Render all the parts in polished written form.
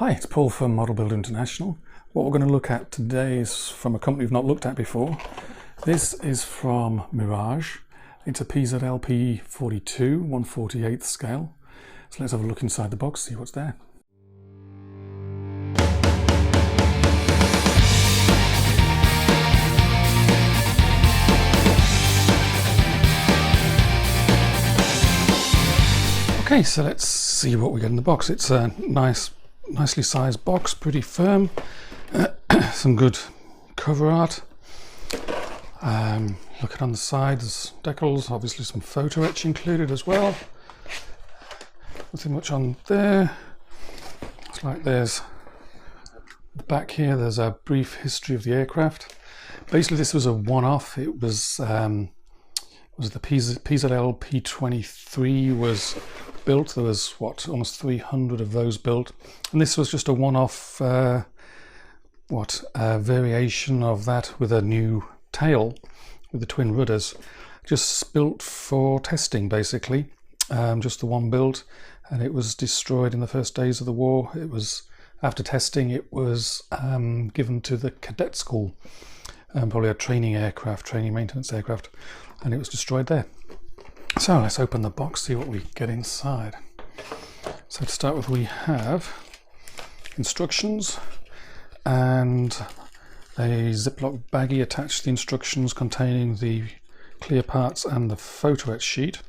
Hi, it's Paul from Model Builder International. What we're going to look at today is from a company we've not looked at before. This is from Mirage. It's a PZL P.42, 1/48 scale. So let's have a look inside the box, see what's there. Okay, so let's see what we get in the box. It's a nicely sized box, pretty firm. Some good cover art. Look at on the side, there's decals, obviously some photo etch included as well. Nothing much on there. It's like there's the back here, there's a brief history of the aircraft. Basically this was a one-off. It was the PZL P.43 was built. There was almost 300 of those built, and this was just a one-off variation of that with a new tail with the twin rudders, just built for testing basically. Just the one build, and it was destroyed in the first days of the war. It was, after testing, it was given to the cadet school, probably a training maintenance aircraft, and it was destroyed there. So let's open the box, see what we get inside. So to start with, we have instructions and a Ziploc baggie attached to the instructions containing the clear parts and the photo etch sheet.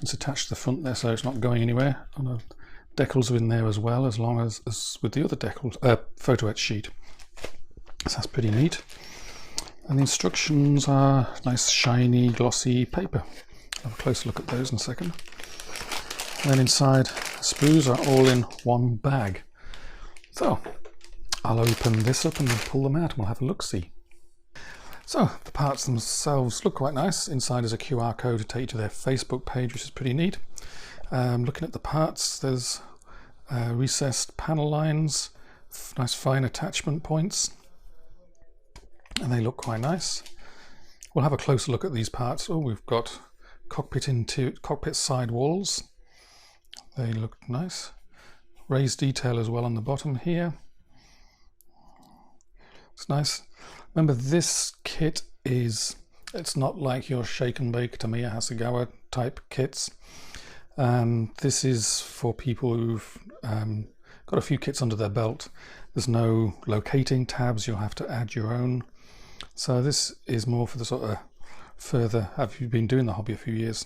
It's attached to the front there, so it's not going anywhere. And the decals are in there as well, as long as with the other decals, photo etch sheet. So that's pretty neat. And the instructions are nice, shiny, glossy paper. I'll have a closer look at those in a second. And then inside, sprues are all in one bag. So I'll open this up and pull them out, and we'll have a look-see. So the parts themselves look quite nice. Inside is a QR code to take you to their Facebook page, which is pretty neat. Looking at the parts, there's recessed panel lines, nice fine attachment points, and they look quite nice. We'll have a closer look at these parts. Oh, we've got cockpit side walls. They look nice. Raised detail as well on the bottom here. It's nice. Remember, this kit it's not like your shake and bake Tamiya Hasegawa type kits. This is for people who've got a few kits under their belt. There's no locating tabs, you'll have to add your own. So this is more for the sort of further, have you been doing the hobby a few years.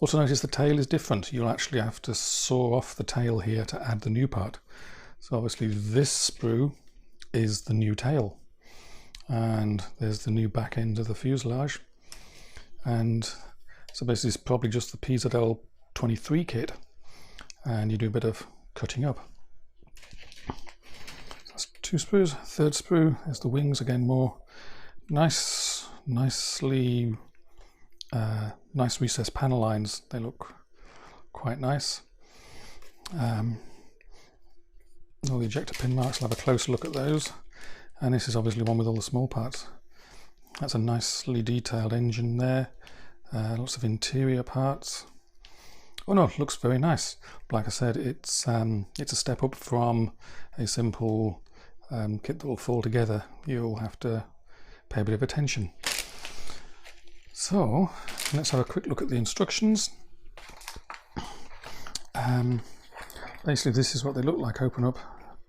Also notice the tail is different. You'll actually have to saw off the tail here to add the new part. So obviously this sprue is the new tail, and there's the new back end of the fuselage. And so basically it's probably just the PZL 23 kit, and you do a bit of cutting up. That's two sprues. Third sprue is the wings, again more nice recessed panel lines. They look quite nice. All the ejector pin marks, I'll have a closer look at those. And this is obviously one with all the small parts. That's a nicely detailed engine there. Lots of interior parts. Oh no, it looks very nice. Like I said, it's a step up from a simple kit that will fall together. You'll have to pay a bit of attention. So let's have a quick look at the instructions. Basically this is what they look like. Open up,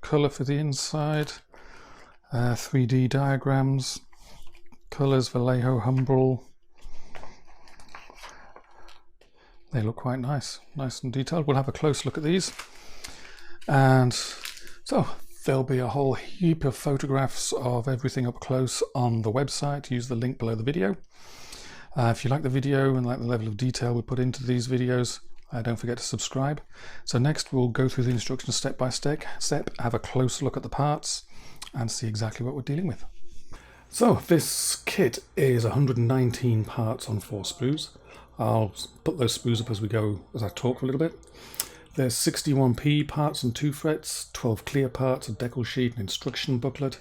colour for the inside, 3D diagrams, colours, Vallejo, Humbrol. They look quite nice and detailed. We'll have a close look at these. And so there'll be a whole heap of photographs of everything up close on the website. Use the link below the video. If you like the video and like the level of detail we put into these videos, don't forget to subscribe. So next we'll go through the instructions step by step, have a closer look at the parts, and see exactly what we're dealing with. So this kit is 119 parts on 4 sprues. I'll put those sprues up as we go, as I talk for a little bit. There's 61p parts on 2 frets, 12 clear parts, a decal sheet, an instruction booklet.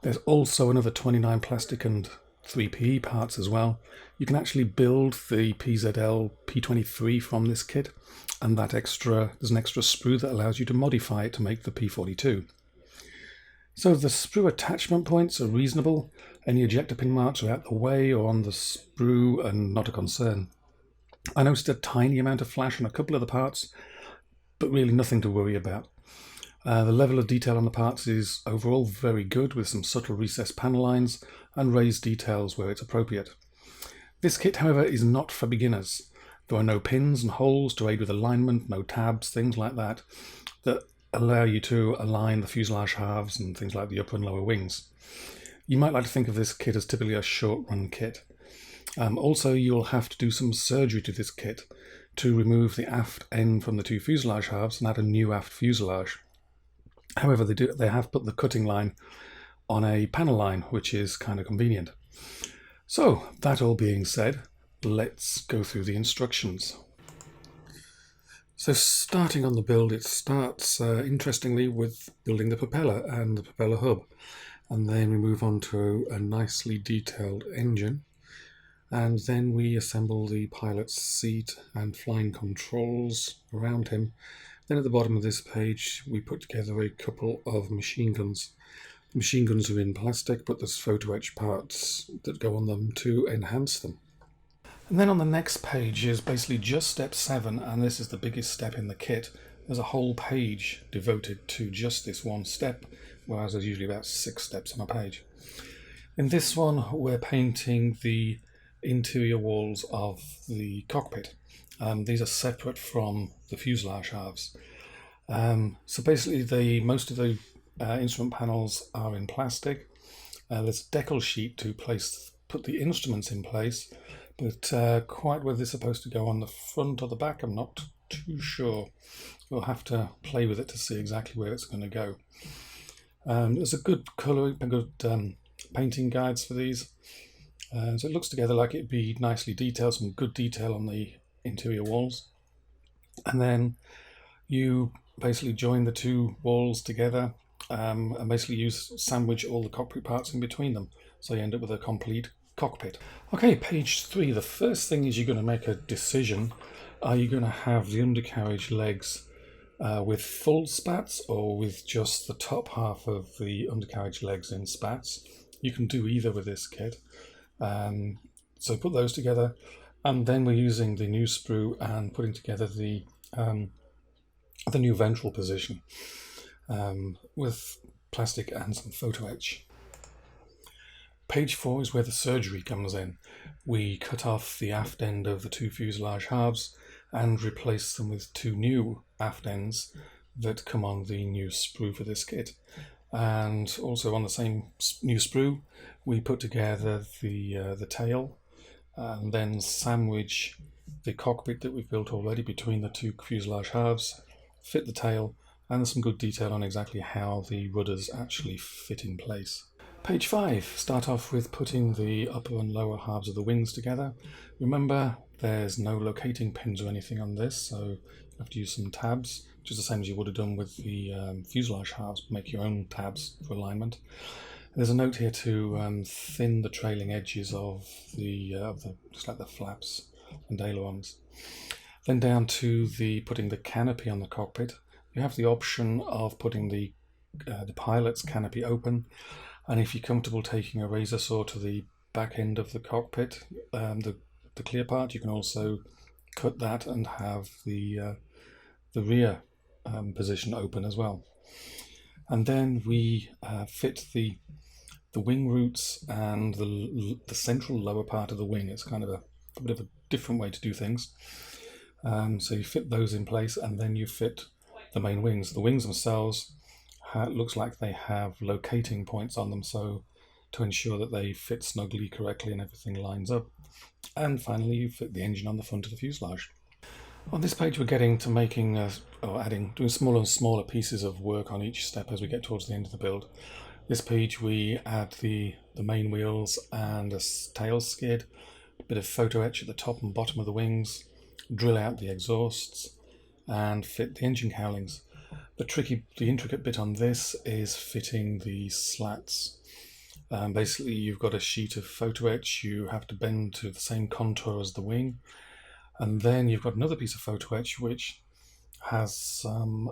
There's also another 29 plastic and 3 PE parts as well. You can actually build the PZL P.42 from this kit, and there's an extra sprue that allows you to modify it to make the P.42. So the sprue attachment points are reasonable. Any ejector pin marks are out the way or on the sprue and not a concern. I noticed a tiny amount of flash on a couple of the parts, but really nothing to worry about. The level of detail on the parts is overall very good, with some subtle recessed panel lines and raised details where it's appropriate. This kit, however, is not for beginners. There are no pins and holes to aid with alignment, no tabs, things like that allow you to align the fuselage halves and things like the upper and lower wings. You might like to think of this kit as typically a short-run kit. Also, you'll have to do some surgery to this kit to remove the aft end from the two fuselage halves and add a new aft fuselage. However, they have put the cutting line on a panel line, which is kind of convenient. So, that all being said, let's go through the instructions. So starting on the build, it starts interestingly with building the propeller and the propeller hub, and then we move on to a nicely detailed engine, and then we assemble the pilot's seat and flying controls around him. Then at the bottom of this page we put together a couple of machine guns. The machine guns are in plastic, but there's photo etch parts that go on them to enhance them. And then on the next page is basically just step 7, and this is the biggest step in the kit. There's a whole page devoted to just this one step, whereas there's usually about 6 steps on a page. In this one we're painting the interior walls of the cockpit. These are separate from the fuselage halves. So basically most of the instrument panels are in plastic. There's a decal sheet to put the instruments in place, but quite whether they're supposed to go on the front or the back, I'm not too sure. We'll have to play with it to see exactly where it's going to go. There's a good painting guides for these. So it looks together like it'd be nicely detailed, some good detail on the interior walls. And then you basically join the two walls together and basically sandwich all the cockpit parts in between them. So you end up with a complete cockpit. Okay, page 3. The first thing is you're going to make a decision. Are you going to have the undercarriage legs with full spats or with just the top half of the undercarriage legs in spats? You can do either with this kit. So put those together, and then we're using the new sprue and putting together the new ventral position with plastic and some photo etch. Page 4 is where the surgery comes in. We cut off the aft end of the two fuselage halves and replace them with two new aft ends that come on the new sprue for this kit. And also on the same new sprue, we put together the tail and then sandwich the cockpit that we've built already between the two fuselage halves, fit the tail, and there's some good detail on exactly how the rudders actually fit in place. Page 5, start off with putting the upper and lower halves of the wings together. Remember, there's no locating pins or anything on this, so you have to use some tabs, just the same as you would have done with the fuselage halves. Make your own tabs for alignment. There's a note here to thin the trailing edges of just like the flaps and ailerons. Then down to putting the canopy on the cockpit. You have the option of putting the pilot's canopy open, and if you're comfortable taking a razor saw to the back end of the cockpit, the clear part, you can also cut that and have the rear position open as well. And then we fit the wing roots and the central lower part of the wing. It's kind of a bit of a different way to do things. So you fit those in place, and then you fit the main wings. The wings themselves looks like they have locating points on them, so to ensure that they fit snugly correctly and everything lines up. And finally, you fit the engine on the front of the fuselage. On this page, we're getting to doing smaller and smaller pieces of work on each step as we get towards the end of the build. This page, we add the main wheels and a tail skid, a bit of photo etch at the top and bottom of the wings, drill out the exhausts, and fit the engine cowlings. The intricate bit on this is fitting the slats. Basically, you've got a sheet of photo etch you have to bend to the same contour as the wing, and then you've got another piece of photo etch which has some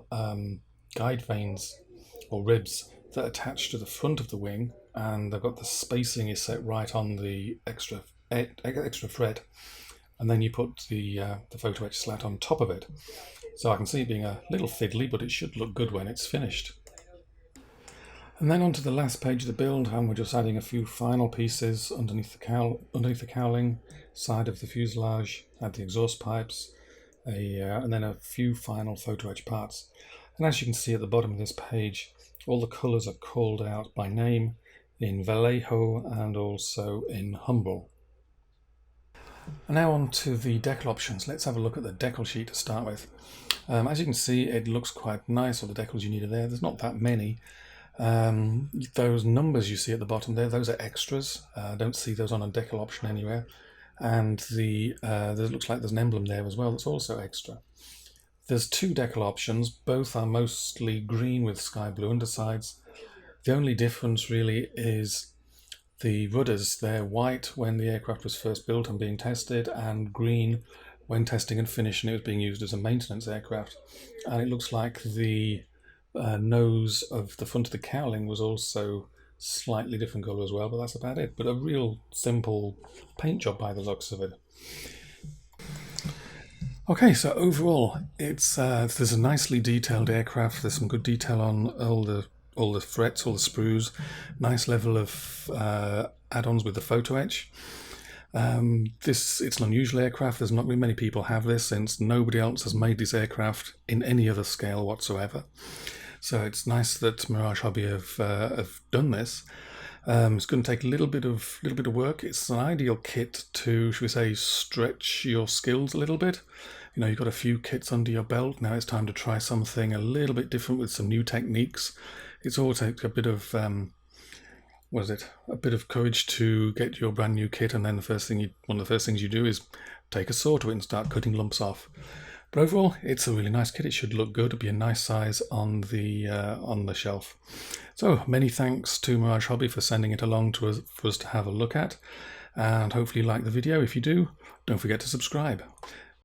guide vanes or ribs that attach to the front of the wing, and they've got the spacing is set right on the extra thread, and then you put the photo etch slat on top of it. So I can see it being a little fiddly, but it should look good when it's finished. And then onto the last page of the build, and we're just adding a few final pieces underneath the cowling, side of the fuselage, add the exhaust pipes, and then a few final photo etch parts. And as you can see at the bottom of this page, all the colours are called out by name in Vallejo and also in Humbrol. And now on to the decal options. Let's have a look at the decal sheet to start with. As you can see, it looks quite nice. All the decals you need are there. There's not that many. Those numbers you see at the bottom there, those are extras. I don't see those on a decal option anywhere. And there looks like there's an emblem there as well that's also extra. There's two decal options. Both are mostly green with sky blue undersides. The only difference really is the rudders. They're white when the aircraft was first built and being tested, and green when testing and finishing it was being used as a maintenance aircraft. And it looks like the nose of the front of the cowling was also slightly different colour as well, but that's about it. But a real simple paint job by the looks of it. Okay, so overall, there's a nicely detailed aircraft. There's some good detail on all the frets, all the sprues. Nice level of add-ons with the photo etch. It's an unusual aircraft. There's not really many people have this, since nobody else has made this aircraft in any other scale whatsoever. So it's nice that Mirage Hobby have done this. It's going to take a little bit of work. It's an ideal kit to, should we say, stretch your skills a little bit. You know, you've got a few kits under your belt. Now it's time to try something a little bit different with some new techniques. It's all takes a bit of a bit of courage to get your brand new kit, and then one of the first things you do is take a saw to it and start cutting lumps off. But overall, it's a really nice kit. It should look good. It'll be a nice size on the shelf. So many thanks to Mirage Hobby for sending it along to us for us to have a look at, and hopefully you like the video. If you do, don't forget to subscribe.